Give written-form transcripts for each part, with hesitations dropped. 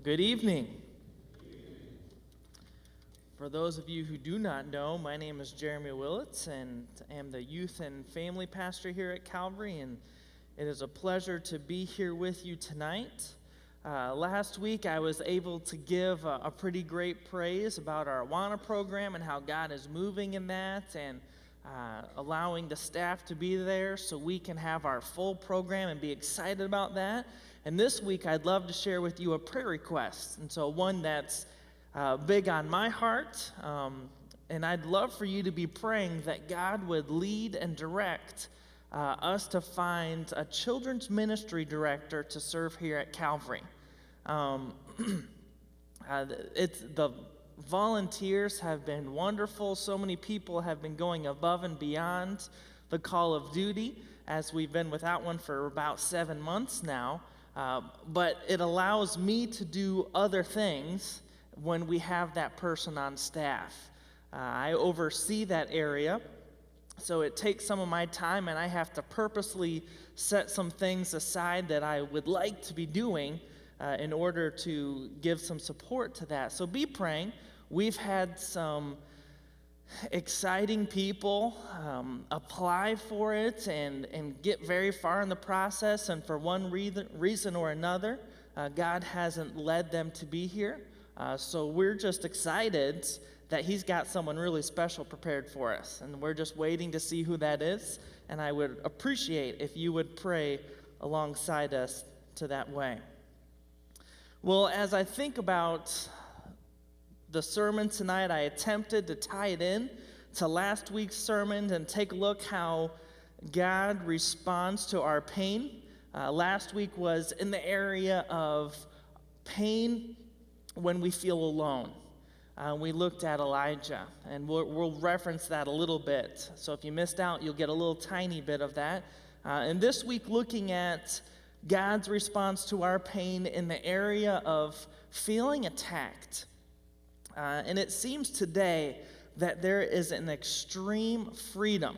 Good evening. For those of you who do not know, my name is Jeremy Willetts, and I am the youth and family pastor here at Calvary, and it is a pleasure to be here with you tonight. Last week, I was able to give a pretty great praise about our Awana program and how God is moving in that, and allowing the staff to be there so we can have our full program and be excited about that. And this week, I'd love to share with you a prayer request, and so one that's big on my heart, and I'd love for you to be praying that God would lead and direct us to find a children's ministry director to serve here at Calvary. The volunteers have been wonderful. So many people have been going above and beyond the call of duty, as we've been without one for about 7 months now. But it allows me to do other things when we have that person on staff. I oversee that area, so it takes some of my time, and I have to purposely set some things aside that I would like to be doing in order to give some support to that. So be praying. We've had some exciting people apply for it and get very far in the process, and for one reason or another, God hasn't led them to be here. So we're just excited that He's got someone really special prepared for us, and we're just waiting to see who that is, and I would appreciate if you would pray alongside us to that way. Well, as I think about the sermon tonight, I attempted to tie it in to last week's sermon and take a look how God responds to our pain. Last week was in the area of pain when we feel alone. We looked at Elijah, and we'll reference that a little bit. So if you missed out, you'll get a little tiny bit of that. And this week, looking at God's response to our pain in the area of feeling attacked. And it seems today that there is an extreme freedom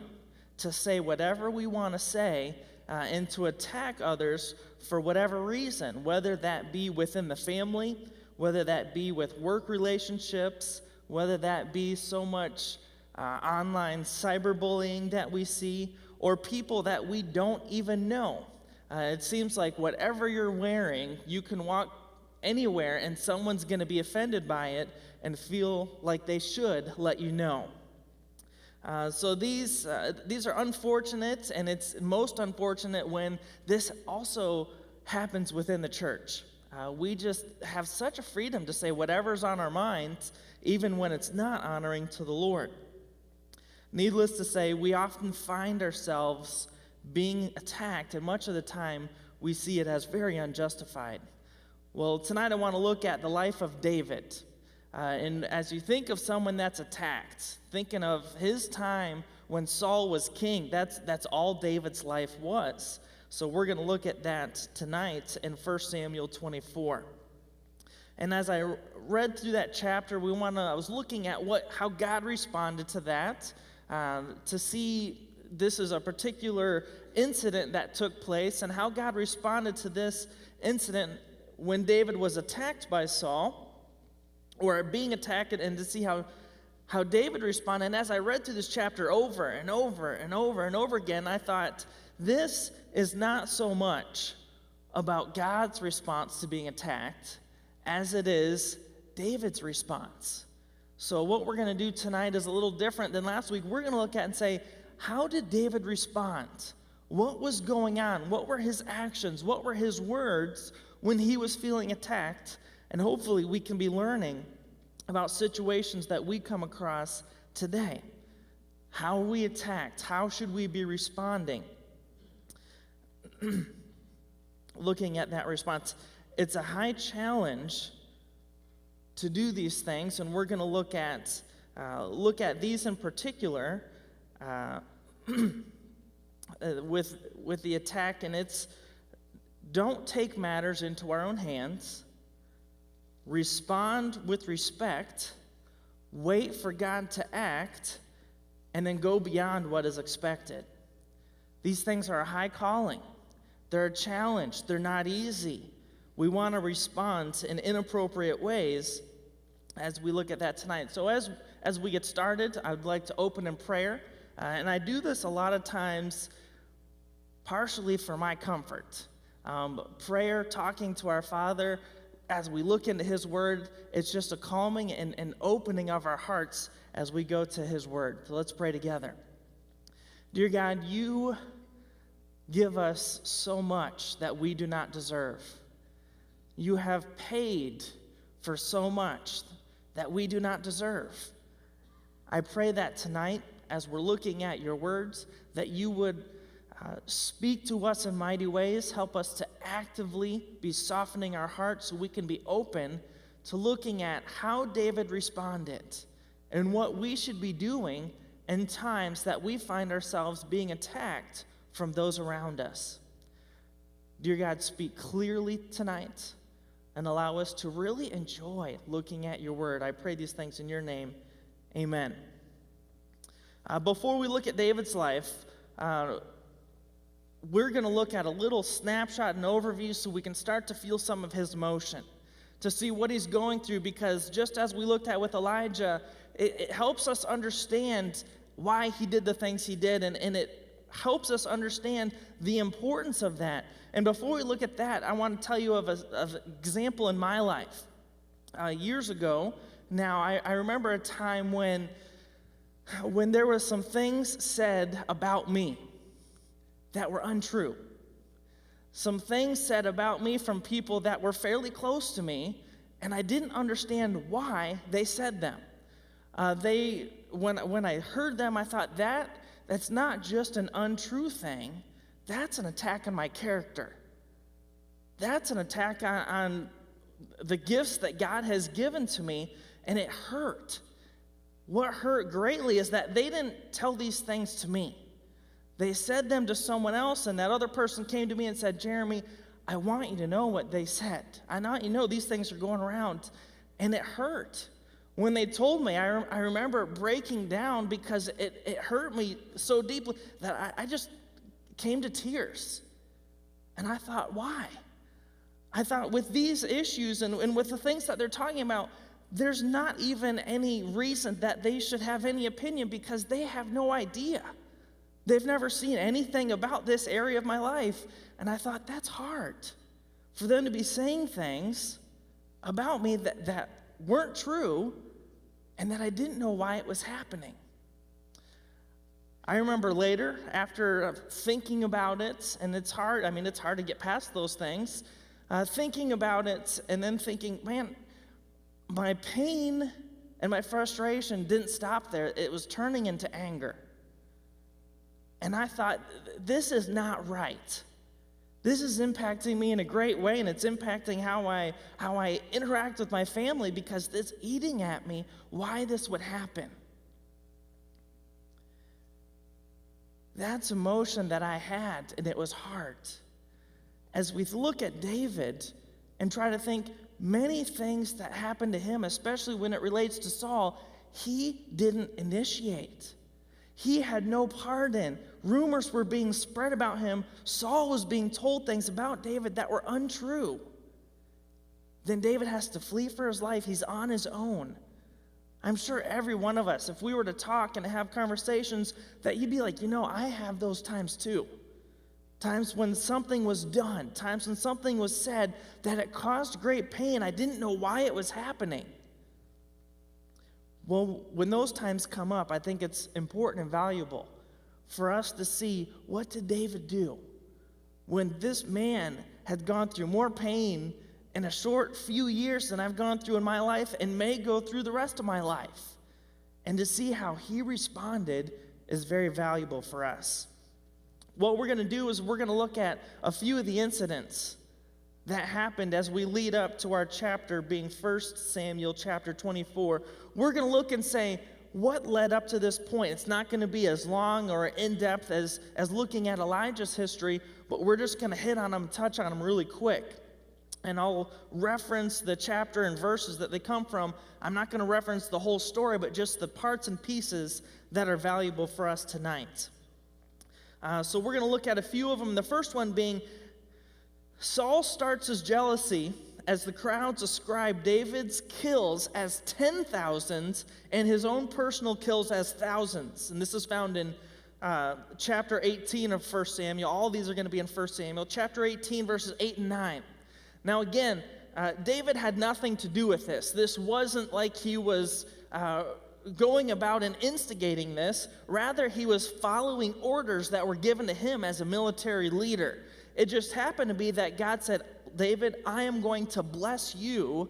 to say whatever we want to say and to attack others for whatever reason, whether that be within the family, whether that be with work relationships, whether that be so much online cyberbullying that we see, or people that we don't even know. It seems like whatever you're wearing, you can walk anywhere and someone's going to be offended by it and feel like they should let you know. So these are unfortunate, and it's most unfortunate when this also happens within the church. We just have such a freedom to say whatever's on our minds, even when it's not honoring to the Lord. Needless to say, we often find ourselves being attacked, and much of the time we see it as very unjustified. Well, tonight I want to look at the life of David. And as you think of someone that's attacked, thinking of his time when Saul was king, that's all David's life was. So we're going to look at that tonight in 1 Samuel 24. And as I read through that chapter, I was looking at how God responded to that, to see this is a particular incident that took place, and how God responded to this incident when David was attacked by Saul, or being attacked, and to see how David responded. And as I read through this chapter over and over and over and over again, I thought, this is not so much about God's response to being attacked as it is David's response. So what we're going to do tonight is a little different than last week. We're going to look at and say, how did David respond? What was going on? What were his actions? What were his words when he was feeling attacked? And hopefully we can be learning about situations that we come across today. How are we attacked? How should we be responding? Looking at that response, it's a high challenge to do these things, and we're going to look at these in particular with the attack, and it's don't take matters into our own hands, respond with respect, wait for God to act, and then go beyond what is expected. These things are a high calling. They're a challenge. They're not easy. we want to respond in inappropriate ways as we look at that tonight. So as we get started, I'd like to open in prayer. And I do this a lot of times partially for my comfort. Prayer, talking to our Father, as we look into His Word, it's just a calming and opening of our hearts as we go to His Word. So let's pray together. Dear God, You give us so much that we do not deserve. You have paid for so much that we do not deserve. I pray that tonight, as we're looking at Your words, that You would speak to us in mighty ways, help us to actively be softening our hearts so we can be open to looking at how David responded and what we should be doing in times that we find ourselves being attacked from those around us. Dear God, speak clearly tonight and allow us to really enjoy looking at Your word. I pray these things in Your name. Amen. Before we look at David's life, we're going to look at a little snapshot and overview so we can start to feel some of his emotion, to see what he's going through, because just as we looked at with Elijah, it helps us understand why he did the things he did, and it helps us understand the importance of that. And before we look at that, I want to tell you of an example in my life. Years ago, now, I remember a time when there were some things said about me that were untrue. Some things said about me from people that were fairly close to me, and I didn't understand why they said them. When I heard them, I thought that's not just an untrue thing. That's an attack on my character. That's an attack on the gifts that God has given to me, and it hurt. What hurt greatly is that they didn't tell these things to me. They said them to someone else, and that other person came to me and said, Jeremy, I want you to know what they said. I want you to know these things are going around. And it hurt. When they told me, I remember breaking down because it hurt me so deeply that I just came to tears. And I thought, why? I thought with these issues and with the things that they're talking about, there's not even any reason that they should have any opinion because they have no idea. They've never seen anything about this area of my life. And I thought, that's hard for them to be saying things about me that weren't true and that I didn't know why it was happening. I remember later, after thinking about it, and it's hard to get past those things, thinking about it and then thinking, man, my pain and my frustration didn't stop there. It was turning into anger. And I thought, this is not right. This is impacting me in a great way, and it's impacting how I interact with my family because it's eating at me why this would happen. That's emotion that I had, and it was hard. As we look at David and try to think many things that happened to him, especially when it relates to Saul, he didn't initiate. He had no part in. Rumors were being spread about him. Saul was being told things about David that were untrue. Then David has to flee for his life. He's on his own. I'm sure every one of us, if we were to talk and have conversations, that you'd be like, I have those times too. Times when something was done, times when something was said that it caused great pain. I didn't know why it was happening. Well, when those times come up, I think it's important and valuable for us to see, what did David do when this man had gone through more pain in a short few years than I've gone through in my life and may go through the rest of my life? And to see how he responded is very valuable for us. What we're going to do is we're going to look at a few of the incidents that happened as we lead up to our chapter being 1 Samuel chapter 24. We're going to look and say, what led up to this point? It's not going to be as long or in-depth as looking at Elijah's history, but we're just going to hit on them, touch on them really quick. And I'll reference the chapter and verses that they come from. I'm not going to reference the whole story, but just the parts and pieces that are valuable for us tonight. So we're going to look at a few of them. The first one being Saul starts his jealousy as the crowds ascribe David's kills as 10,000 and his own personal kills as thousands. And this is found in chapter 18 of 1 Samuel. All these are going to be in 1 Samuel. Chapter 18, verses 8 and 9. Now again, David had nothing to do with this. This wasn't like he was going about and instigating this. Rather, he was following orders that were given to him as a military leader. It just happened to be that God said, David, I am going to bless you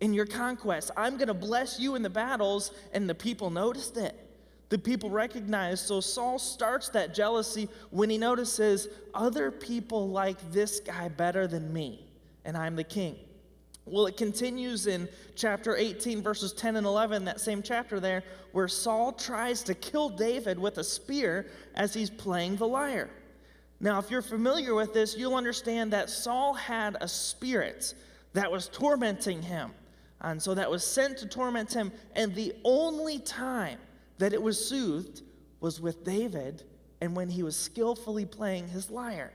in your conquest. I'm going to bless you in the battles, and the people noticed it. The people recognized. So Saul starts that jealousy when he notices other people like this guy better than me, and I'm the king. Well, it continues in chapter 18, verses 10 and 11, that same chapter there, where Saul tries to kill David with a spear as he's playing the lyre. Now, if you're familiar with this, you'll understand that Saul had a spirit that was tormenting him, and so that was sent to torment him, and the only time that it was soothed was with David and when he was skillfully playing his lyre.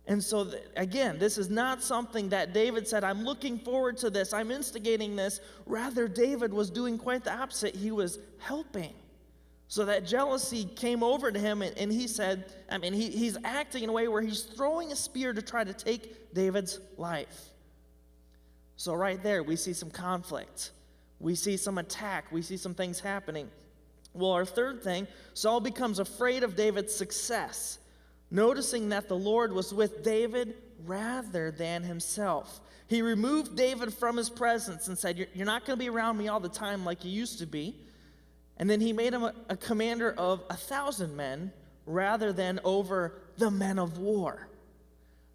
And so, again, this is not something that David said, I'm looking forward to this, I'm instigating this. Rather, David was doing quite the opposite. He was helping. So that jealousy came over to him, and he said, he's acting in a way where he's throwing a spear to try to take David's life. So right there, we see some conflict. We see some attack. We see some things happening. Well, our third thing, Saul becomes afraid of David's success, noticing that the Lord was with David rather than himself. He removed David from his presence and said, you're not going to be around me all the time like you used to be. And then he made him a commander of 1,000 men rather than over the men of war.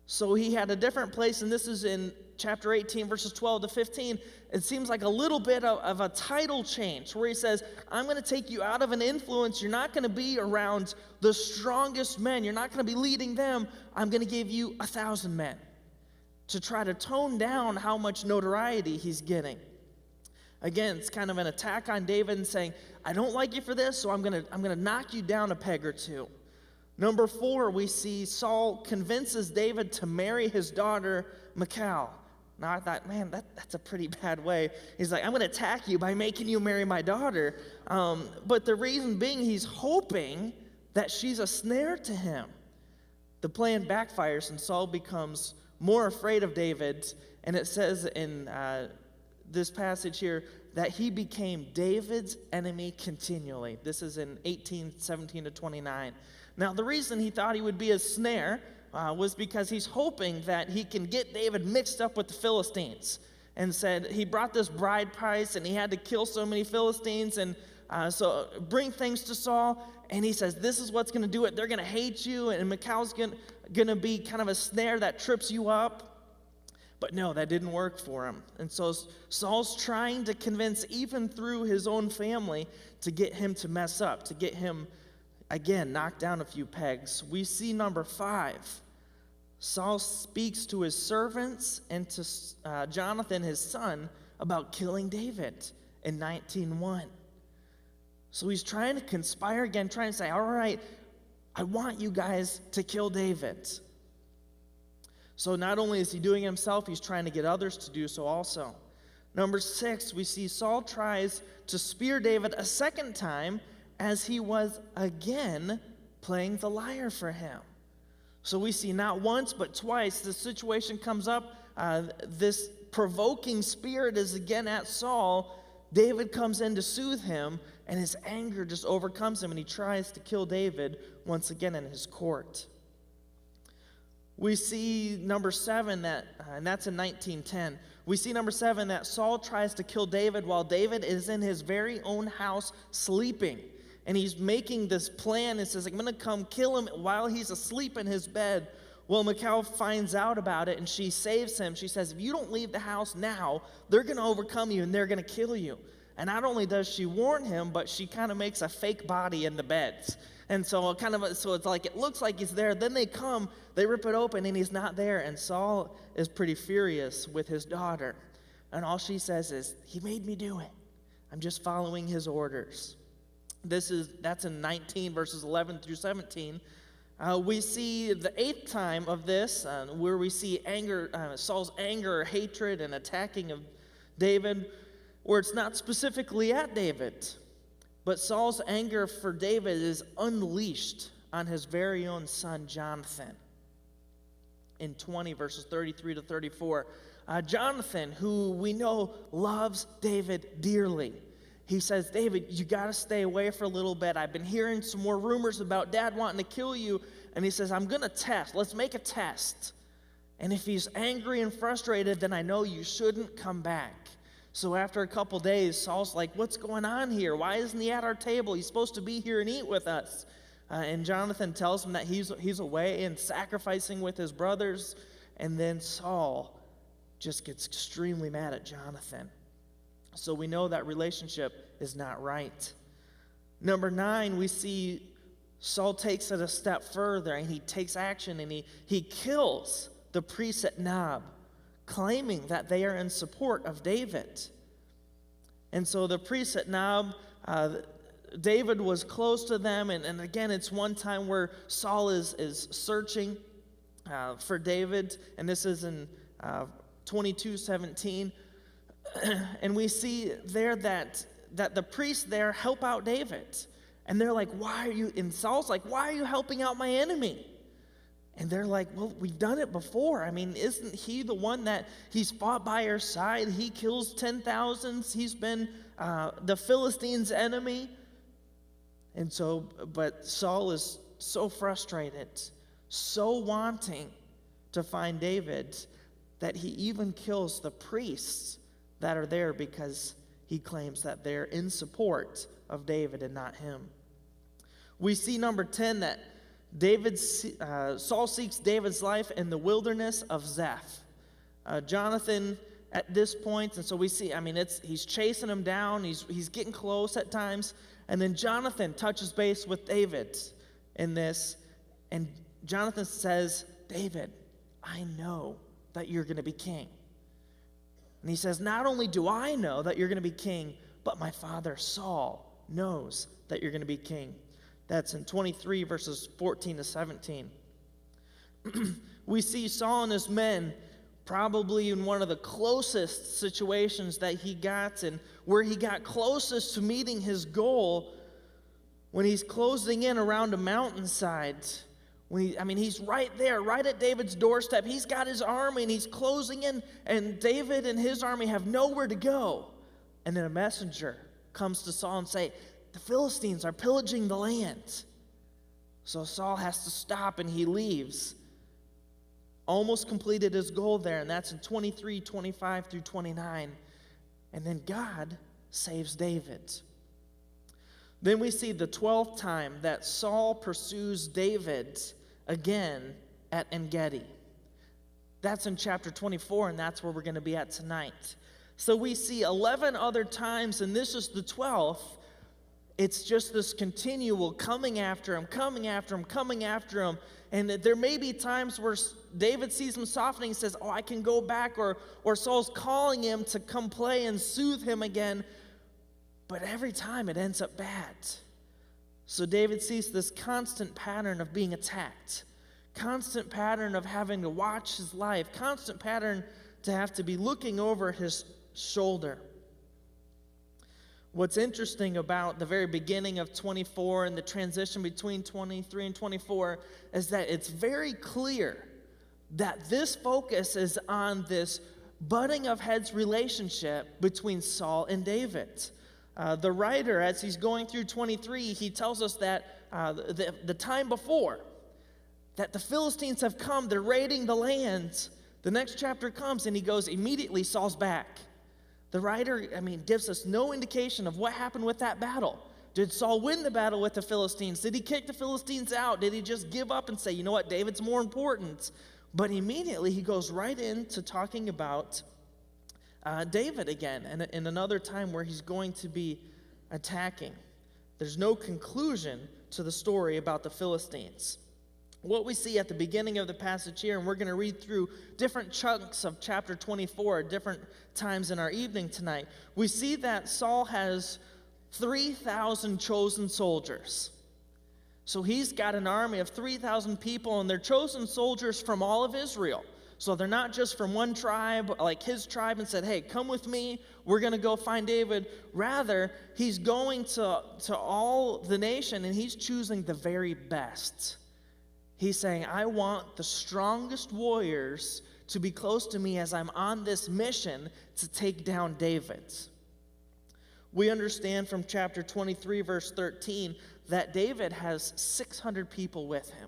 So he had a different place, and this is in chapter 18, verses 12 to 15. It seems like a little bit of a title change where he says, I'm going to take you out of an influence. You're not going to be around the strongest men. You're not going to be leading them. I'm going to give you 1,000 men to try to tone down how much notoriety he's getting. Again, it's kind of an attack on David and saying, I don't like you for this, so I'm going to knock you down a peg or two. Number 4, we see Saul convinces David to marry his daughter, Michal. Now, I thought, man, that's a pretty bad way. He's like, I'm going to attack you by making you marry my daughter. But the reason being, he's hoping that she's a snare to him. The plan backfires, and Saul becomes more afraid of David. And it says in this passage here that he became David's enemy continually. This is in 18:17 to 29. Now, the reason he thought he would be a snare was because he's hoping that he can get David mixed up with the Philistines. And said he brought this bride price and he had to kill so many Philistines and so bring things to Saul. And he says, this is what's going to do it. They're going to hate you, and Michal's going to be kind of a snare that trips you up. But no, that didn't work for him. And so Saul's trying to convince, even through his own family, to get him to mess up, to get him, again, knocked down a few pegs. We see number 5. Saul speaks to his servants and to Jonathan, his son, about killing David in 19:1. So he's trying to conspire again, trying to say, all right, I want you guys to kill David. So not only is he doing it himself, he's trying to get others to do so also. Number 6, we see Saul tries to spear David a second time as he was again playing the lyre for him. So we see not once but twice the situation comes up. This provoking spirit is again at Saul. David comes in to soothe him, and his anger just overcomes him, and he tries to kill David once again in his court. We see number 7, and that's in 19:10. We see number 7, that Saul tries to kill David while David is in his very own house sleeping. And he's making this plan and says, I'm going to come kill him while he's asleep in his bed. Well, Michal finds out about it, and she saves him. She says, if you don't leave the house now, they're going to overcome you, and they're going to kill you. And not only does she warn him, but she kind of makes a fake body in the beds. And so it's like it looks like he's there. Then they come, they rip it open, and he's not there. And Saul is pretty furious with his daughter. And all she says is, he made me do it. I'm just following his orders. That's in 19 verses 11 through 17. We see the 8th time of this, where we see anger, Saul's anger or hatred and attacking of David, where it's not specifically at David, but Saul's anger for David is unleashed on his very own son, Jonathan. In 20, verses 33 to 34, Jonathan, who we know loves David dearly, he says, David, you got to stay away for a little bit. I've been hearing some more rumors about Dad wanting to kill you. And he says, I'm going to test. Let's make a test. And if he's angry and frustrated, then I know you shouldn't come back. So after a couple days, Saul's like, what's going on here? Why isn't he at our table? He's supposed to be here and eat with us. And Jonathan tells him that he's away and sacrificing with his brothers. And then Saul just gets extremely mad at Jonathan. So we know that relationship is not right. Number 9, we see Saul takes it a step further, and he takes action, and he kills the priests at Nob, claiming that they are in support of David. And so the priests at Nob, David was close to them, and again, it's one time where Saul is searching for David, and this is in 22:17. And we see there that the priests there help out David. And they're like, why are you, and Saul's like, why are you helping out my enemy? And they're like, well, we've done it before. I mean, isn't he the one that he's fought by our side? He kills 10,000s. He's been the Philistines' enemy. And so, but Saul is so frustrated, so wanting to find David, that he even kills the priests that are there because he claims that they're in support of David and not him. We see number 10 that Saul seeks David's life in the wilderness of Zeph. Jonathan at this point, and so we see, I mean, he's chasing him down, he's getting close at times, and then Jonathan touches base with David in this, and Jonathan says, David, I know that you're going to be king. And he says, not only do I know that you're going to be king, but my father Saul knows that you're going to be king. That's in 23 verses 14 to 17. We see Saul and his men probably in one of the closest situations that he got, and where he got closest to meeting his goal, when he's closing in around a mountainside. He's right there, right at David's doorstep. He's got his army, and he's closing in, and David and his army have nowhere to go. And then a messenger comes to Saul and say, the Philistines are pillaging the land. So Saul has to stop, and he leaves. Almost completed his goal there, and that's in 23, 25 through 29. And then God saves David. Then we see the 12th time that Saul pursues David again at En-Gedi. That's in chapter 24, and that's where we're going to be at tonight. So we see 11 other times, and this is the 12th. It's just this continual coming after him, coming after him, coming after him. And there may be times where David sees him softening and says, oh, I can go back, or Saul's calling him to come play and soothe him again. But every time it ends up bad. So David sees this constant pattern of being attacked, constant pattern of having to watch his life, constant pattern to have to be looking over his shoulder. What's interesting about the very beginning of 24 and the transition between 23 and 24 is that it's very clear that this focus is on this butting of heads relationship between Saul and David. The writer, as he's going through 23, he tells us that the time before, that the Philistines have come, they're raiding the land. The next chapter comes, and he goes, immediately Saul's back. The writer, gives us no indication of what happened with that battle. Did Saul win the battle with the Philistines? Did he kick the Philistines out? Did he just give up and say, you know what, David's more important? But immediately he goes right into talking about David again, and in another time where he's going to be attacking. There's no conclusion to the story about the Philistines. What we see at the beginning of the passage here, and we're going to read through different chunks of chapter 24 at different times in our evening tonight, we see that Saul has 3,000 chosen soldiers. So he's got an army of 3,000 people, and they're chosen soldiers from all of Israel. So they're not just from one tribe, like his tribe, and said, hey, come with me, we're going to go find David. Rather, he's going to all the nation, and he's choosing the very best. He's saying, I want the strongest warriors to be close to me as I'm on this mission to take down David. We understand from chapter 23, verse 13, that David has 600 people with him.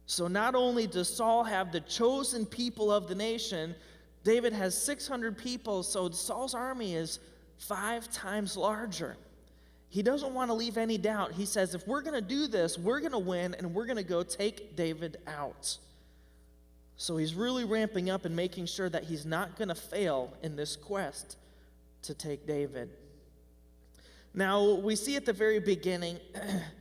So not only does Saul have the chosen people of the nation, David has 600 people, so Saul's army is 5 times larger. He doesn't want to leave any doubt. He says, if we're going to do this, we're going to win, and we're going to go take David out. So he's really ramping up and making sure that he's not going to fail in this quest to take David. Now, we see at the very beginning,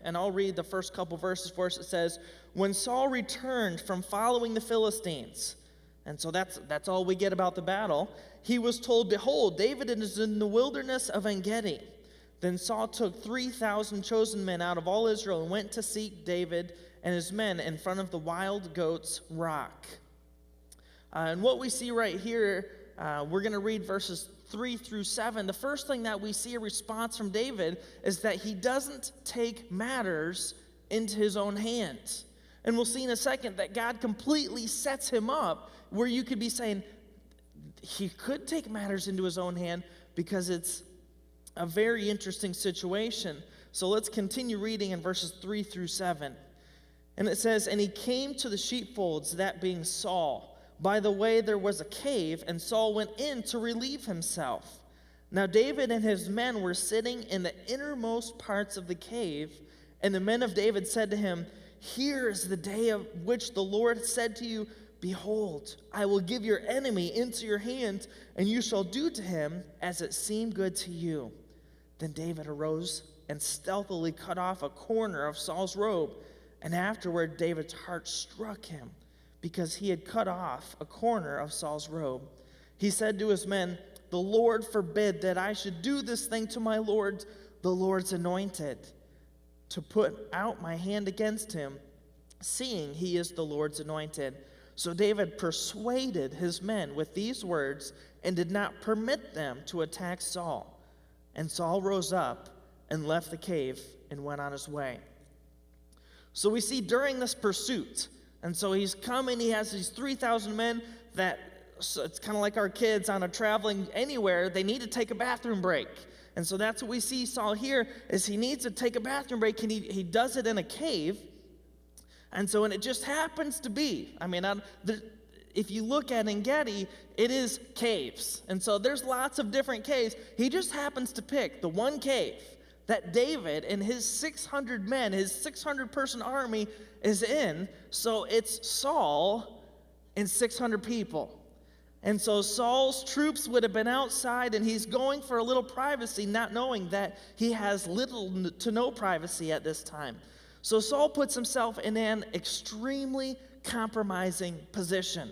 and I'll read the first couple verses for us. It says, when Saul returned from following the Philistines, and so that's all we get about the battle, he was told, behold, David is in the wilderness of En-gedi. Then Saul took 3,000 chosen men out of all Israel and went to seek David and his men in front of the wild goats' rock. And what we see right here, we're going to read verses 3 through 7. The first thing that we see a response from David is that he doesn't take matters into his own hands. And we'll see in a second that God completely sets him up where you could be saying he could take matters into his own hand, because it's a very interesting situation. So let's continue reading in verses 3 through 7. And it says, and he came to the sheepfolds, that being Saul. By the way, there was a cave, and Saul went in to relieve himself. Now David and his men were sitting in the innermost parts of the cave, and the men of David said to him, here is the day of which the Lord said to you, behold, I will give your enemy into your hand, and you shall do to him as it seemed good to you. Then David arose and stealthily cut off a corner of Saul's robe, and afterward David's heart struck him, because he had cut off a corner of Saul's robe. He said to his men, the Lord forbid that I should do this thing to my Lord, the Lord's anointed, to put out my hand against him, seeing he is the Lord's anointed. So David persuaded his men with these words and did not permit them to attack Saul. And Saul rose up and left the cave and went on his way. So we see during this pursuit, and so he's coming, he has these 3,000 men that, so it's kind of like our kids on a traveling anywhere, they need to take a bathroom break. And so that's what we see Saul here, is he needs to take a bathroom break, and he does it in a cave. And so, and it just happens to be, if you look at En-gedi, it is caves. And so there's lots of different caves. He just happens to pick the one cave that David and his 600 men, his 600-person army is in. So it's Saul and 600 people. And so Saul's troops would have been outside, and he's going for a little privacy, not knowing that he has little to no privacy at this time. So Saul puts himself in an extremely compromising position.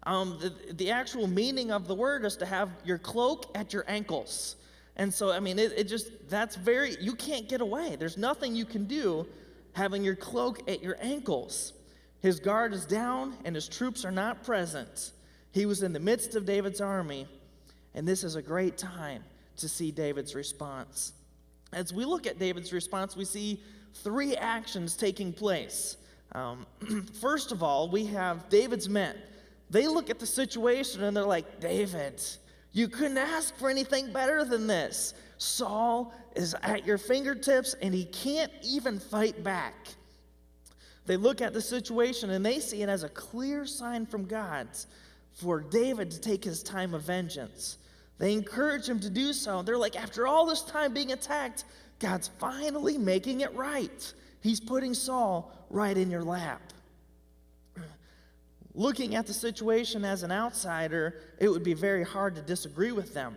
The actual meaning of the word is to have your cloak at your ankles. And so, you can't get away. There's nothing you can do having your cloak at your ankles. His guard is down, and his troops are not present. He was in the midst of David's army, and this is a great time to see David's response. As we look at David's response, we see 3 actions taking place. First of all, we have David's men. They look at the situation and they're like, David, you couldn't ask for anything better than this. Saul is at your fingertips and he can't even fight back. They look at the situation and they see it as a clear sign from God for David to take his time of vengeance. They encourage him to do so. They're like, after all this time being attacked, God's finally making it right. He's putting Saul right in your lap. Looking at the situation as an outsider, it would be very hard to disagree with them.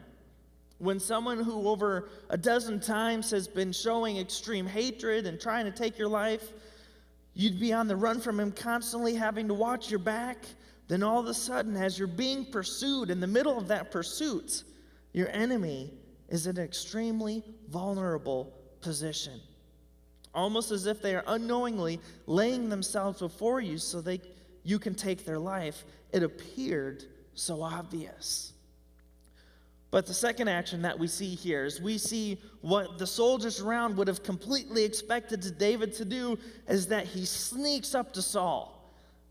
When someone who over a dozen times has been showing extreme hatred and trying to take your life, you'd be on the run from him, constantly having to watch your back. Then all of a sudden, as you're being pursued, in the middle of that pursuit, your enemy is in an extremely vulnerable position. almost as if they are unknowingly laying themselves before you so you can take their life. It appeared so obvious. But the second action that we see here is we see what the soldiers around would have completely expected David to do, is that he sneaks up to Saul.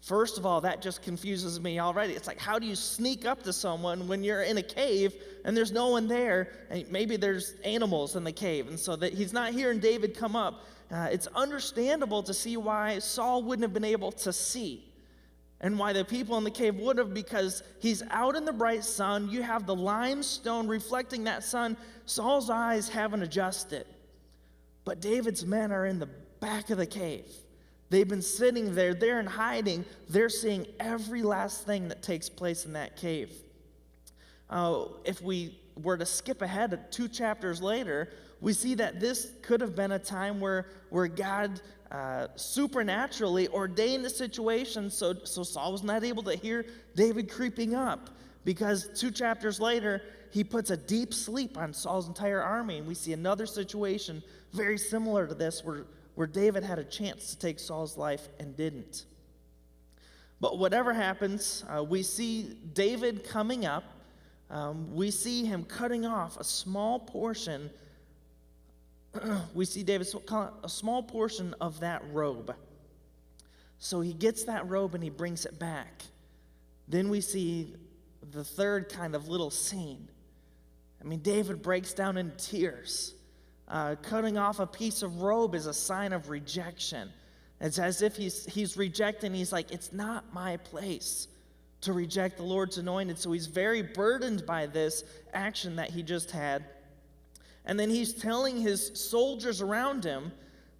First of all, that just confuses me already. It's like, how do you sneak up to someone when you're in a cave and there's no one there, and maybe there's animals in the cave, and so that he's not hearing David come up. It's understandable to see why Saul wouldn't have been able to see, and why the people in the cave would have, because he's out in the bright sun. You have the limestone reflecting that sun. Saul's eyes haven't adjusted. But David's men are in the back of the cave. They've been sitting there. They're in hiding. They're seeing every last thing that takes place in that cave. If we were to skip ahead 2 chapters later, we see that this could have been a time where God supernaturally ordained the situation so Saul was not able to hear David creeping up, because 2 chapters later, he puts a deep sleep on Saul's entire army, and we see another situation very similar to this where David had a chance to take Saul's life and didn't. But whatever happens, we see David coming up. We see him cutting off a small portion. We see David cut a small portion of that robe. So he gets that robe and he brings it back. Then we see the third kind of little scene. I mean, David breaks down in tears. Cutting off a piece of robe is a sign of rejection. It's as if he's rejecting. He's like, it's not my place to reject the Lord's anointed. So he's very burdened by this action that he just had. And then he's telling his soldiers around him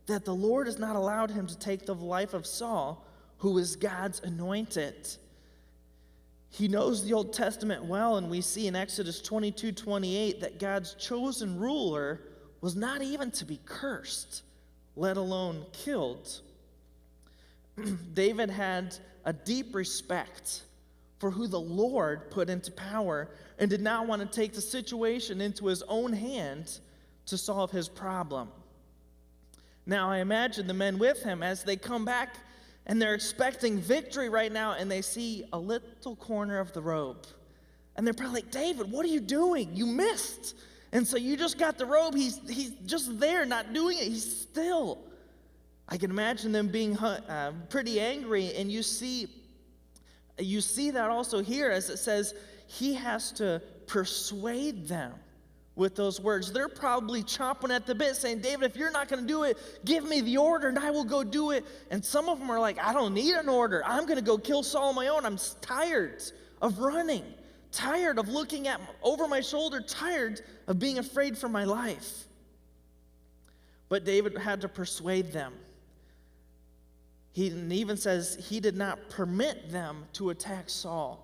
that the Lord has not allowed him to take the life of Saul, who is God's anointed. He knows the Old Testament well, and we see in Exodus 22:28 that God's chosen ruler was not even to be cursed, let alone killed. David had a deep respect for who the Lord put into power, and did not want to take the situation into his own hand to solve his problem. Now, I imagine the men with him, as they come back and they're expecting victory right now, and they see a little corner of the robe. And they're probably like, David, what are you doing? You missed. And so you just got the robe. He's just there, not doing it. He's still. I can imagine them being pretty angry, and you see that also here, as it says, he has to persuade them with those words. They're probably chomping at the bit, saying, David, if you're not going to do it, give me the order and I will go do it. And some of them are like, I don't need an order. I'm going to go kill Saul on my own. I'm tired of running, tired of looking over my shoulder, tired of being afraid for my life. But David had to persuade them. He even says he did not permit them to attack Saul.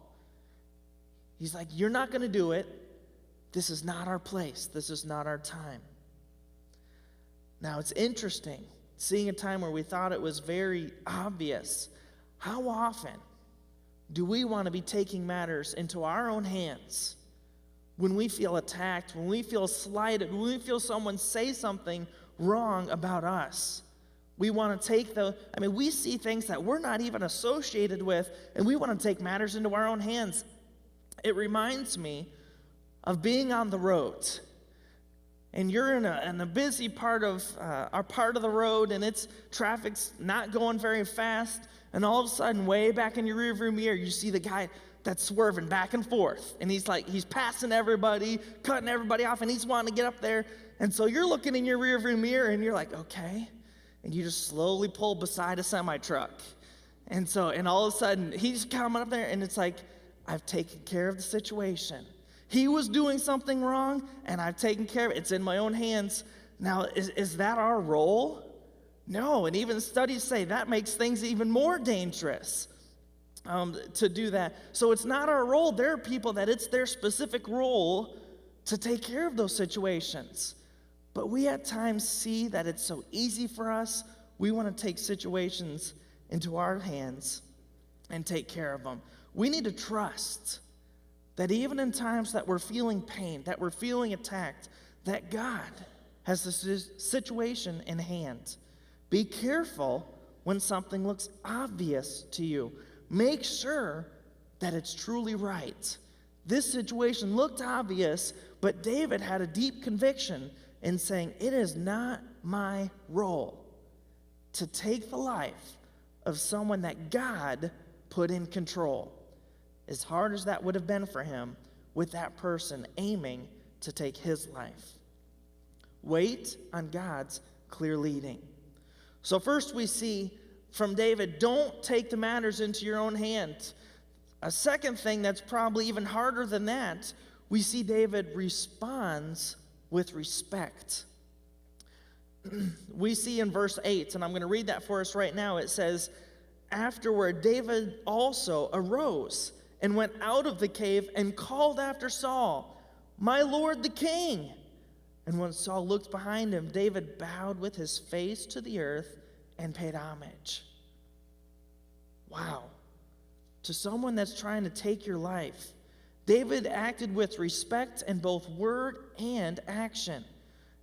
He's like, you're not going to do it. This is not our place. This is not our time. Now, it's interesting, seeing a time where we thought it was very obvious. How often do we want to be taking matters into our own hands when we feel attacked, when we feel slighted, when we feel someone say something wrong about us? We want to we see things that we're not even associated with, and we want to take matters into our own hands. It reminds me of being on the road, and you're in a busy part of the road, and traffic's not going very fast, and all of a sudden, way back in your rearview mirror, you see the guy that's swerving back and forth, and he's passing everybody, cutting everybody off, and he's wanting to get up there, and so you're looking in your rearview mirror, and you're like, okay. And you just slowly pull beside a semi-truck. And all of a sudden, he's coming up there, and it's like, I've taken care of the situation. He was doing something wrong, and I've taken care of it. It's in my own hands. Now, is that our role? No, and even studies say that makes things even more dangerous to do that. So it's not our role. There are people that it's their specific role to take care of those situations. But we at times see that it's so easy for us. We want to take situations into our hands and take care of them. We need to trust that even in times that we're feeling pain, that we're feeling attacked, that God has the situation in hand. Be careful when something looks obvious to you. Make sure that it's truly right. This situation looked obvious, but David had a deep conviction in saying, it is not my role to take the life of someone that God put in control. As hard as that would have been for him, with that person aiming to take his life. Wait on God's clear leading. So first we see from David, don't take the matters into your own hands. A second thing that's probably even harder than that, we see David responds with respect. We see in verse 8, and I'm going to read that for us right now. It says, afterward David also arose and went out of the cave and called after Saul, my lord the king. And when Saul looked behind him, David bowed with his face to the earth and paid homage. Wow. To someone that's trying to take your life, David acted with respect in both word and action.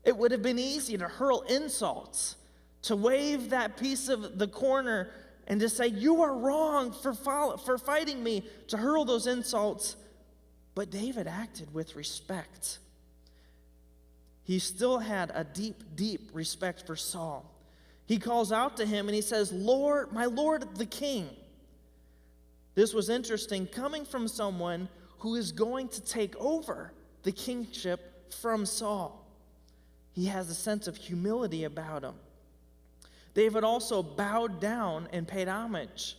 It would have been easy to hurl insults, to wave that piece of the corner and to say, you are wrong for fighting me, to hurl those insults. But David acted with respect. He still had a deep, deep respect for Saul. He calls out to him and he says, Lord, my lord the king. This was interesting, coming from someone who is going to take over the kingship from Saul. He has a sense of humility about him. David also bowed down and paid homage.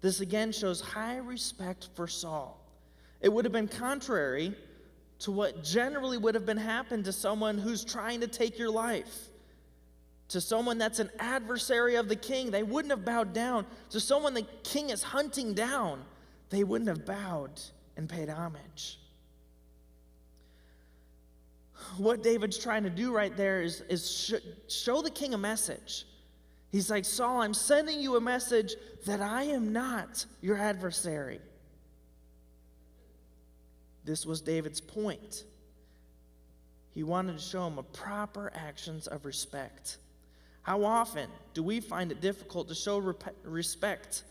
This again shows high respect for Saul. It would have been contrary to what generally would have been happened to someone who's trying to take your life. To someone that's an adversary of the king, they wouldn't have bowed down. To someone the king is hunting down, they wouldn't have bowed and paid homage. What David's trying to do right there is show the king a message. He's like, Saul, I'm sending you a message that I am not your adversary. This was David's point. He wanted to show him a proper actions of respect. How often do we find it difficult to show respect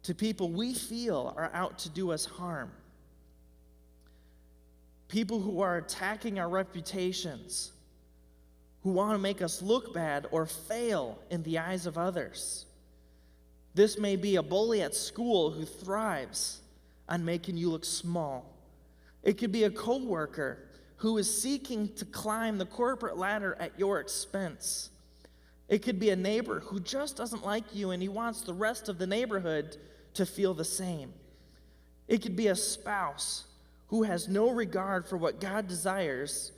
to people we feel are out to do us harm? People who are attacking our reputations, who want to make us look bad or fail in the eyes of others. This may be a bully at school who thrives on making you look small. It could be a coworker who is seeking to climb the corporate ladder at your expense. It could be a neighbor who just doesn't like you and he wants the rest of the neighborhood to feel the same. It could be a spouse who has no regard for what God desires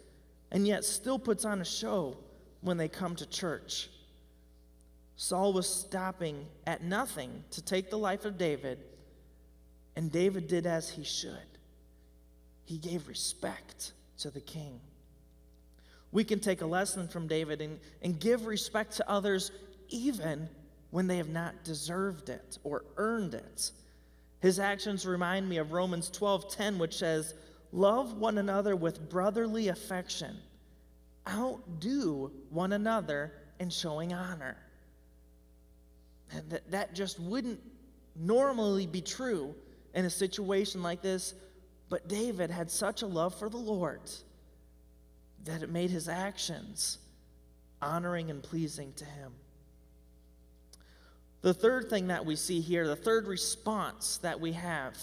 and yet still puts on a show when they come to church. Saul was stopping at nothing to take the life of David, and David did as he should. He gave respect to the king. We can take a lesson from David and give respect to others even when they have not deserved it or earned it. His actions remind me of Romans 12:10, which says, love one another with brotherly affection. Outdo one another in showing honor. And that just wouldn't normally be true in a situation like this, but David had such a love for the Lord that it made his actions honoring and pleasing to him. The third thing that we see here, the third response that we have,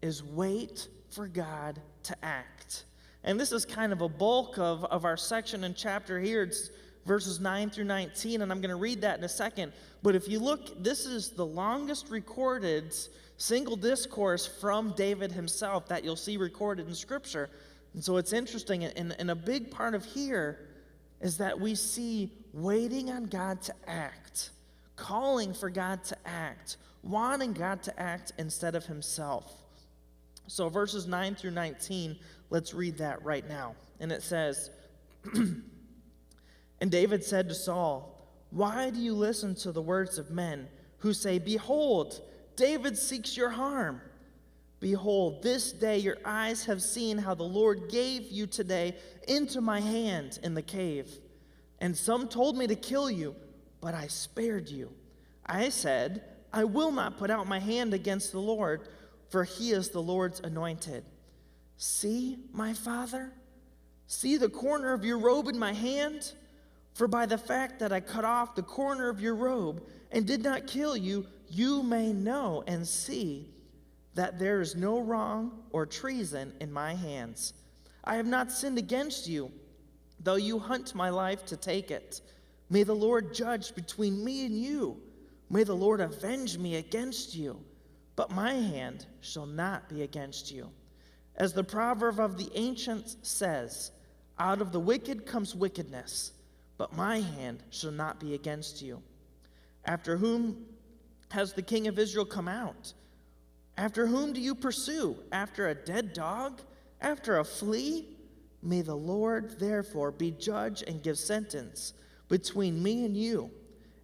is wait for God to act. And this is kind of a bulk of our section and chapter here. It's verses 9 through 19, and I'm going to read that in a second. But if you look, this is the longest recorded single discourse from David himself that you'll see recorded in Scripture. And so it's interesting, and a big part of here is that we see waiting on God to act, calling for God to act, wanting God to act instead of himself. So verses 9 through 19, let's read that right now. And it says, and David said to Saul, why do you listen to the words of men who say, behold, David seeks your harm? Behold, this day your eyes have seen how the Lord gave you today into my hand in the cave. And some told me to kill you, but I spared you. I said, I will not put out my hand against the Lord, for he is the Lord's anointed. See, my father, see the corner of your robe in my hand? For by the fact that I cut off the corner of your robe and did not kill you, you may know and see that there is no wrong or treason in my hands. I have not sinned against you, though you hunt my life to take it. May the Lord judge between me and you. May the Lord avenge me against you, but my hand shall not be against you. As the proverb of the ancients says, out of the wicked comes wickedness, but my hand shall not be against you. After whom has the king of Israel come out? After whom do you pursue? After a dead dog? After a flea? May the Lord therefore be judge and give sentence between me and you,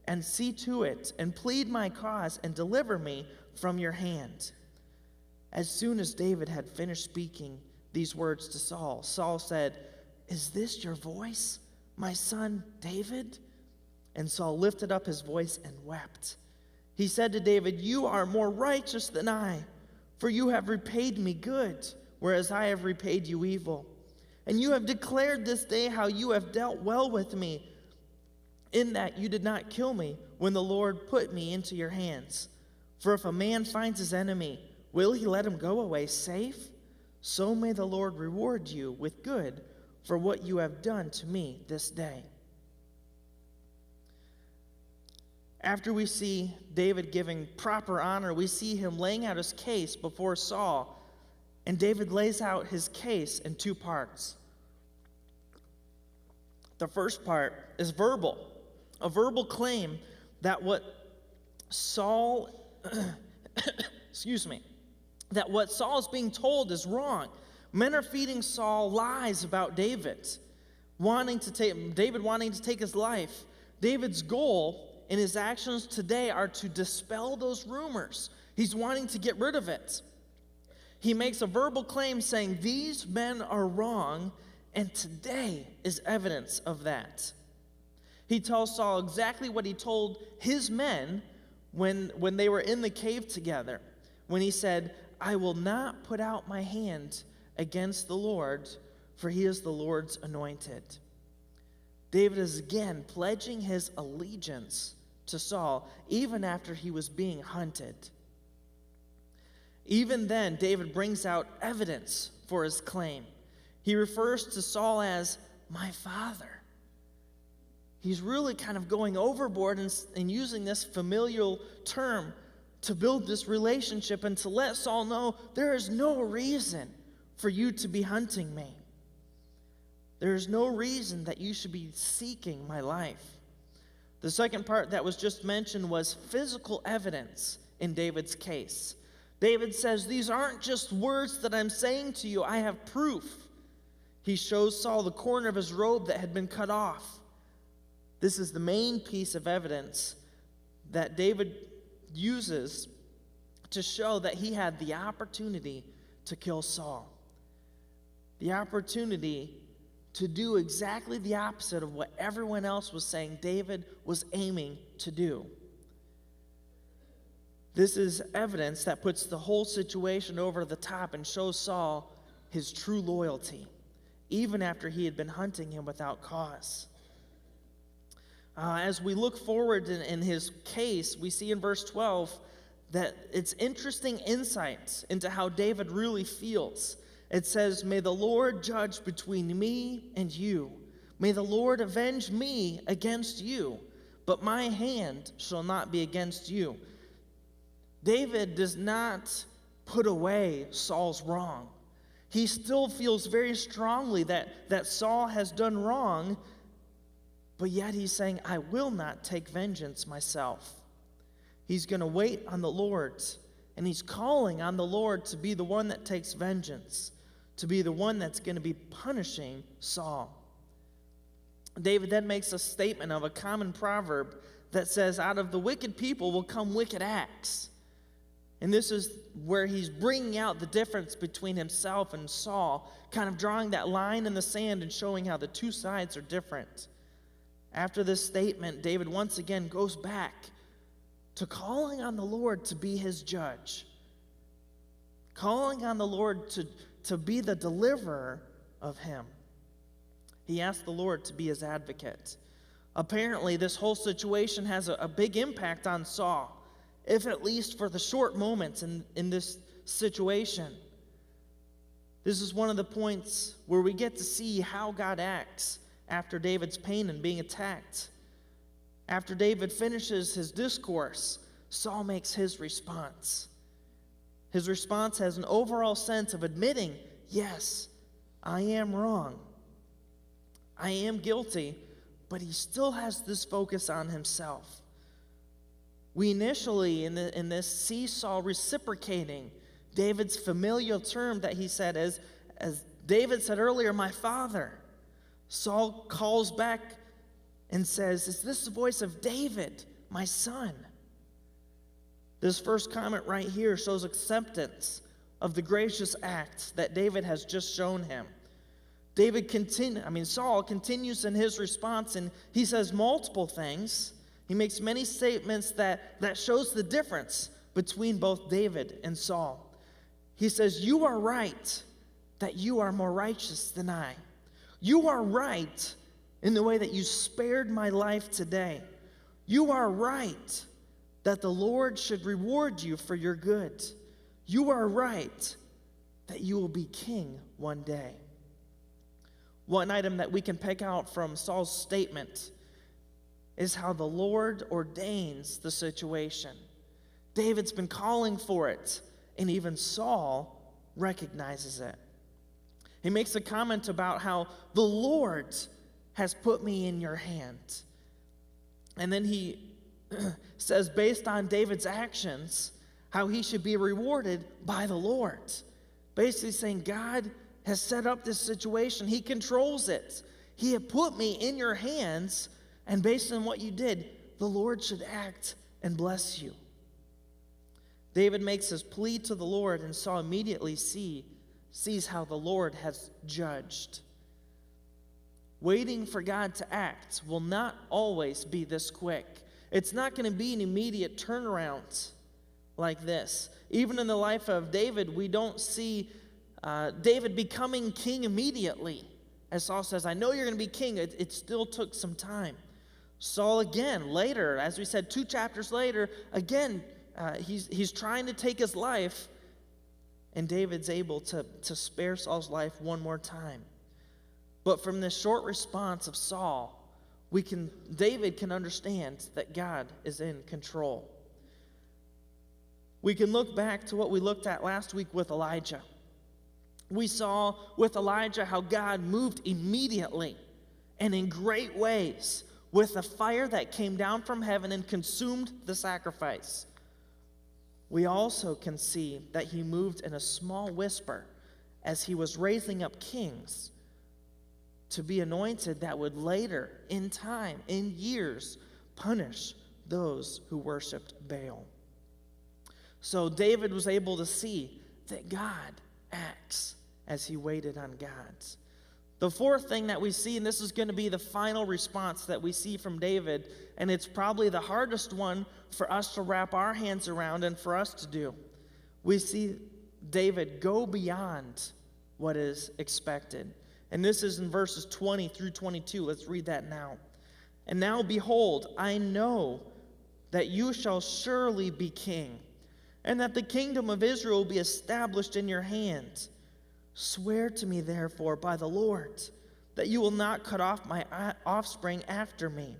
and see to it, and plead my cause, and deliver me from your hand. As soon as David had finished speaking these words to Saul, Saul said, Is this your voice, my son David? And Saul lifted up his voice and wept. He said to David, You are more righteous than I, for you have repaid me good, whereas I have repaid you evil. And you have declared this day how you have dealt well with me, in that you did not kill me when the Lord put me into your hands. For if a man finds his enemy, will he let him go away safe? So may the Lord reward you with good for what you have done to me this day. After we see David giving proper honor, we see him laying out his case before Saul. And David lays out his case in two parts. The first part is verbal. A verbal claim that what Saul, that what Saul is being told is wrong. Men are feeding Saul lies about David, wanting to take his life. David's goal in his actions today are to dispel those rumors. He's wanting to get rid of it. He makes a verbal claim saying, These men are wrong, and today is evidence of that. He tells Saul exactly what he told his men when they were in the cave together, when he said, I will not put out my hand against the Lord, for he is the Lord's anointed. David is again pledging his allegiance to Saul, even after he was being hunted. Even then, David brings out evidence for his claim. He refers to Saul as my father. He's really kind of going overboard and using this familial term to build this relationship and to let Saul know there is no reason for you to be hunting me. There is no reason that you should be seeking my life. The second part that was just mentioned was physical evidence in David's case. David says, These aren't just words that I'm saying to you, I have proof. He shows Saul the corner of his robe that had been cut off. This is the main piece of evidence that David uses to show that he had the opportunity to kill Saul. The opportunity to do exactly the opposite of what everyone else was saying David was aiming to do. This is evidence that puts the whole situation over the top and shows Saul his true loyalty, even after he had been hunting him without cause. As we look forward in his case, we see in verse 12 that it's interesting insights into how David really feels. It says, May the Lord judge between me and you. May the Lord avenge me against you, but my hand shall not be against you. David does not put away Saul's wrong. He still feels very strongly that Saul has done wrong, but yet he's saying, I will not take vengeance myself. He's going to wait on the Lord, and he's calling on the Lord to be the one that takes vengeance, to be the one that's going to be punishing Saul. David then makes a statement of a common proverb that says, out of the wicked people will come wicked acts. And this is where he's bringing out the difference between himself and Saul, kind of drawing that line in the sand and showing how the two sides are different. After this statement, David once again goes back to calling on the Lord to be his judge, calling on the Lord to be the deliverer of him. He asked the Lord to be his advocate. Apparently, this whole situation has a big impact on Saul, if at least for the short moments in this situation. This is one of the points where we get to see how God acts after David's pain and being attacked. After David finishes his discourse, Saul makes his response. His response has an overall sense of admitting, yes, I am wrong. I am guilty, but he still has this focus on himself. We initially in this see Saul reciprocating David's familial term that he said, as David said earlier, my father. Saul calls back and says, is this the voice of David, my son? This first comment right here shows acceptance of the gracious act that David has just shown him. Saul continues in his response, and he says multiple things. He makes many statements that shows the difference between both David and Saul. He says, you are right that you are more righteous than I. You are right in the way that you spared my life today. You are right that the Lord should reward you for your good. You are right that you will be king one day. One item that we can pick out from Saul's statement is how the Lord ordains the situation. David's been calling for it, and even Saul recognizes it. He makes a comment about how the Lord has put me in your hand. And then he says, based on David's actions, how he should be rewarded by the Lord. Basically saying, God has set up this situation. He controls it. He had put me in your hands, and based on what you did, the Lord should act and bless you. David makes his plea to the Lord, and Saul immediately sees how the Lord has judged. Waiting for God to act will not always be this quick. It's not going to be an immediate turnaround like this. Even in the life of David, we don't see David becoming king immediately. As Saul says, I know you're going to be king. It still took some time. Saul again, later, as we said, 2 chapters later, again, he's trying to take his life, and David's able to spare Saul's life one more time. But from this short response of Saul, David can understand that God is in control. We can look back to what we looked at last week with Elijah. We saw with Elijah how God moved immediately and in great ways with a fire that came down from heaven and consumed the sacrifice. We also can see that he moved in a small whisper as he was raising up kings to be anointed that would later, in time, in years, punish those who worshiped Baal. So David was able to see that God acts as he waited on God. The fourth thing that we see, and this is going to be the final response that we see from David, and it's probably the hardest one for us to wrap our hands around and for us to do. We see David go beyond what is expected. And this is in verses 20 through 22. Let's read that now. And now, behold, I know that you shall surely be king, and that the kingdom of Israel will be established in your hand. Swear to me, therefore, by the Lord, that you will not cut off my offspring after me,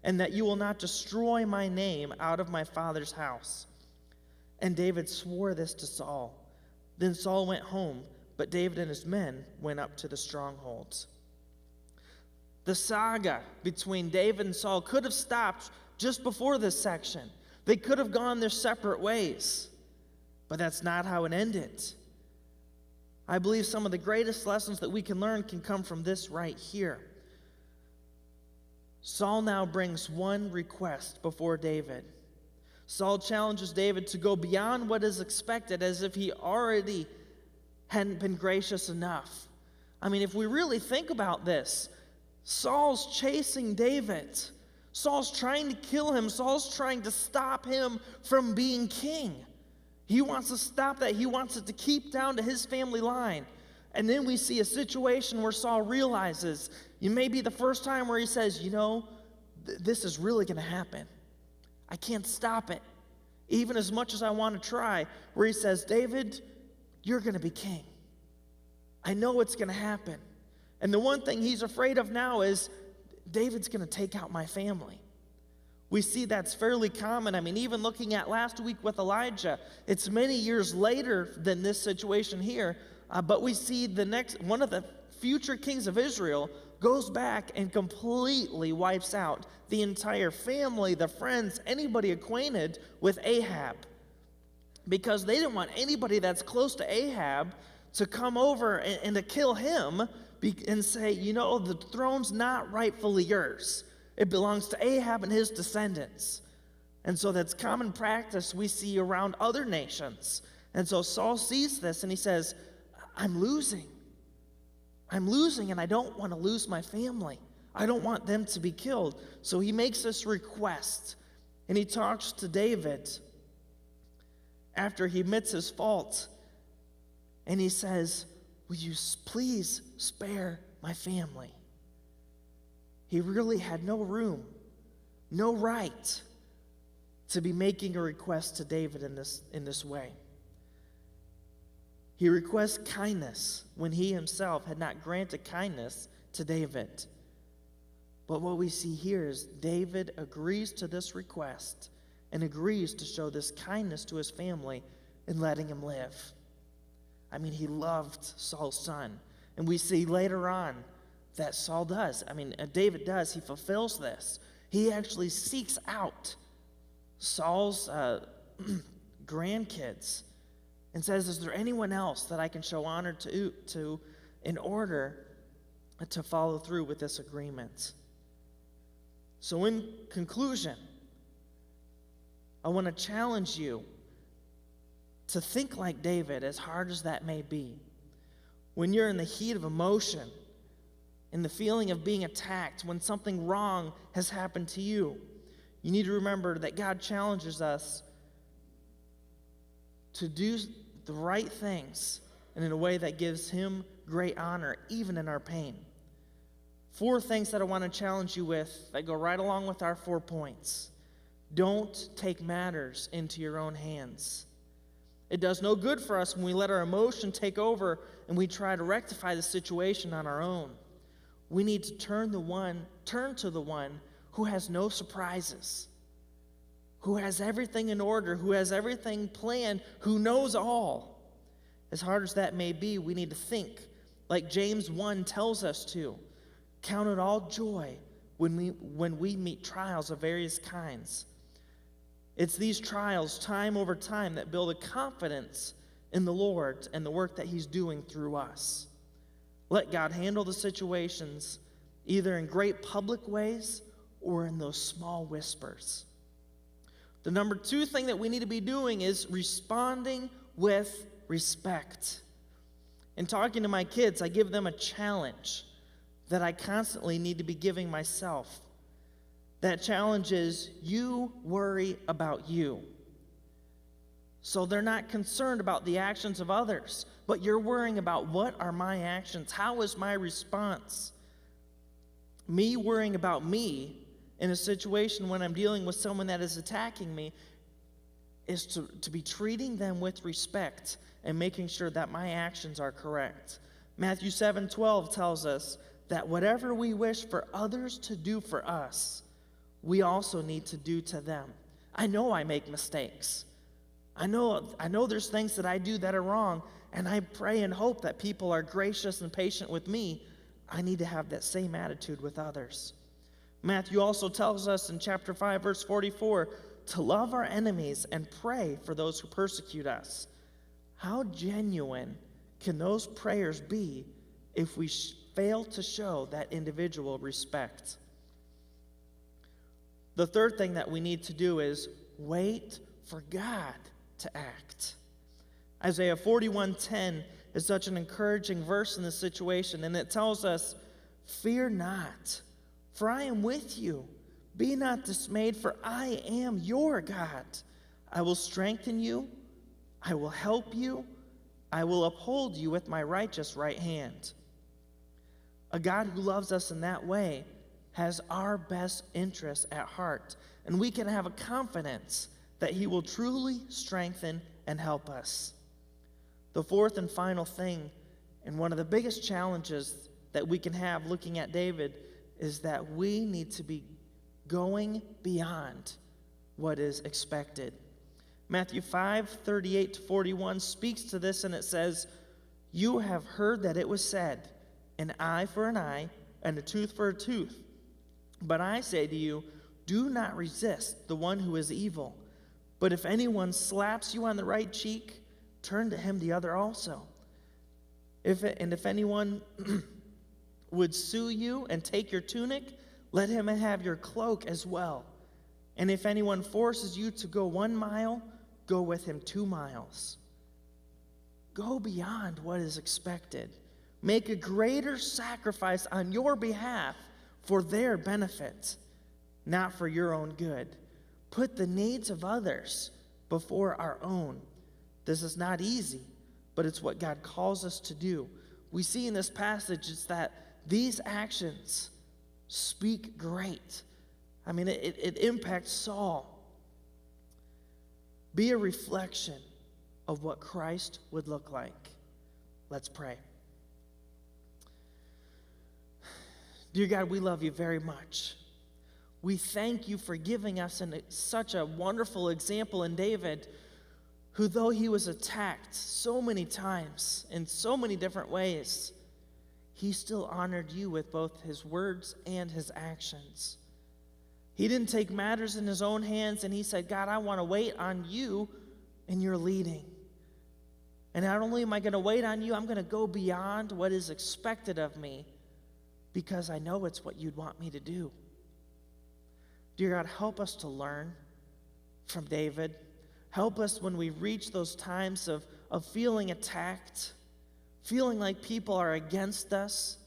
and that you will not destroy my name out of my father's house. And David swore this to Saul. Then Saul went home, but David and his men went up to the strongholds. The saga between David and Saul could have stopped just before this section. They could have gone their separate ways, but that's not how it ended. I believe some of the greatest lessons that we can learn can come from this right here. Saul now brings one request before David. Saul challenges David to go beyond what is expected, as if he already hadn't been gracious enough. I mean, if we really think about this, Saul's chasing David. Saul's trying to kill him. Saul's trying to stop him from being king. He wants to stop that. He wants it to keep down to his family line. And then we see a situation where Saul realizes, it may be the first time where he says, this is really going to happen. I can't stop it, even as much as I want to try, where he says, David, you're going to be king. I know it's going to happen. And the one thing he's afraid of now is David's going to take out my family. We see that's fairly common. I mean, even looking at last week with Elijah, it's many years later than this situation here, but we see one of the future kings of Israel goes back and completely wipes out the entire family, the friends, anybody acquainted with Ahab. Because they didn't want anybody that's close to Ahab to come over and to kill him and say, the throne's not rightfully yours. It belongs to Ahab and his descendants. And so that's common practice we see around other nations. And so Saul sees this and he says, I'm losing, and I don't want to lose my family. I don't want them to be killed. So he makes this request, and he talks to David after he admits his fault, and he says, will you please spare my family? He really had no room, no right to be making a request to David in this way. He requests kindness when he himself had not granted kindness to David. But what we see here is David agrees to this request and agrees to show this kindness to his family in letting him live. I mean, he loved Saul's son. And we see later on that David does. He fulfills this. He actually seeks out Saul's grandkids and says, is there anyone else that I can show honor to in order to follow through with this agreement? So in conclusion, I want to challenge you to think like David, as hard as that may be. When you're in the heat of emotion, in the feeling of being attacked, when something wrong has happened to you, you need to remember that God challenges us to do the right things and in a way that gives him great honor, even in our pain. 4 things that I want to challenge you with that go right along with our 4 points. Don't take matters into your own hands. It does no good for us when we let our emotion take over and we try to rectify the situation on our own. We need to turn to the one who has no surprises, who has everything in order, who has everything planned, who knows all. As hard as that may be, we need to think like James 1 tells us to. Count it all joy when we meet trials of various kinds. It's these trials, time over time, that build a confidence in the Lord and the work that he's doing through us. Let God handle the situations either in great public ways or in those small whispers. The number 2 thing that we need to be doing is responding with respect. In talking to my kids, I give them a challenge that I constantly need to be giving myself. That challenge is, you worry about you. So they're not concerned about the actions of others, but you're worrying about, what are my actions? How is my response? Me worrying about me in a situation when I'm dealing with someone that is attacking me is to be treating them with respect and making sure that my actions are correct. Matthew 7:12 tells us that whatever we wish for others to do for us, we also need to do to them. I know I make mistakes. I know there's things that I do that are wrong, and I pray and hope that people are gracious and patient with me. I need to have that same attitude with others. Matthew also tells us in chapter 5, verse 44, to love our enemies and pray for those who persecute us. How genuine can those prayers be if we fail to show that individual respect? The third thing that we need to do is wait for God to act. Isaiah 41:10 is such an encouraging verse in this situation, and it tells us, Fear not, for I am with you. Be not dismayed, for I am your God. I will strengthen you. I will help you. I will uphold you with my righteous right hand. A God who loves us in that way has our best interests at heart, and we can have a confidence that he will truly strengthen and help us. The fourth and final thing, and one of the biggest challenges that we can have looking at David, is that we need to be going beyond what is expected. Matthew 5:38-41 speaks to this, and it says, "You have heard that it was said, an eye for an eye and a tooth for a tooth. But I say to you, do not resist the one who is evil. But if anyone slaps you on the right cheek, turn to him the other also. If anyone would sue you and take your tunic, let him have your cloak as well. And if anyone forces you to go 1 mile, go with him 2 miles." Go beyond what is expected. Make a greater sacrifice on your behalf for their benefit, not for your own good. Put the needs of others before our own. This is not easy, but it's what God calls us to do. We see in this passage is that these actions speak great. I mean, it impacts Saul. Be a reflection of what Christ would look like. Let's pray. Dear God, we love you very much. We thank you for giving us such a wonderful example in David, who, though he was attacked so many times in so many different ways, he still honored you with both his words and his actions. He didn't take matters in his own hands, and he said, God, I want to wait on you and your leading. And not only am I going to wait on you, I'm going to go beyond what is expected of me because I know it's what you'd want me to do. Dear God, help us to learn from David. Help us when we reach those times of feeling attacked, feeling like people are against us,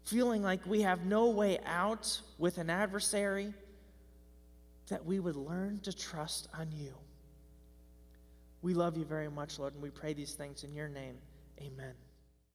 feeling like we have no way out with an adversary, that we would learn to trust on you. We love you very much, Lord, and we pray these things in your name. Amen.